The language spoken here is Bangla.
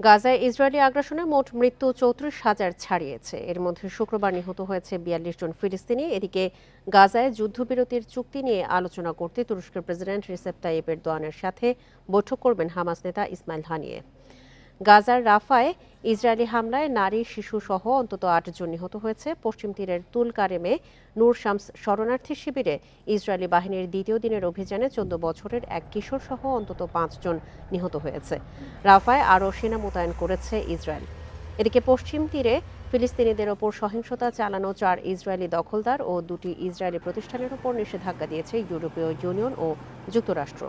গাজায় ইসরায়েলি আগ্রাসনে মোট মৃত্যু ৩৪,০০০ ছাড়িয়েছে। এর মধ্যে শুক্রবার নিহত হয়েছে ৪২ জন ফিলিস্তিনি। এদিকে গাজায় যুদ্ধবিরতির চুক্তি নিয়ে আলোচনা করতে তুরস্কের প্রেসিডেন্ট রিসেপ তাইয়েপ এরদোয়ানের সাথে বৈঠক করবেন হামাস নেতা ইসমাইল হানিয়ে। গাজার রাফায় ইসরায়েলি হামলায় নারী শিশু সহ অন্তত ৮ জন নিহত হয়েছে। পশ্চিম তীরের তুল কারেমে নূর শামস শরণার্থী শিবিরে ইসরায়েলি বাহিনীর দ্বিতীয় দিনের অভিযানে ১৪ বছরের এক কিশোর সহ অন্তত ৫ জন নিহত হয়েছে। রাফায় আরও সেনা মোতায়েন করেছে ইসরায়েল। এদিকে পশ্চিম তীরে ফিলিস্তিনিদের ওপর সহিংসতা চালানো ৪ ইসরায়েলি দখলদার ও ২টি ইসরায়েলি প্রতিষ্ঠানের ওপর নিষেধাজ্ঞা দিয়েছে ইউরোপীয় ইউনিয়ন ও যুক্তরাষ্ট্র।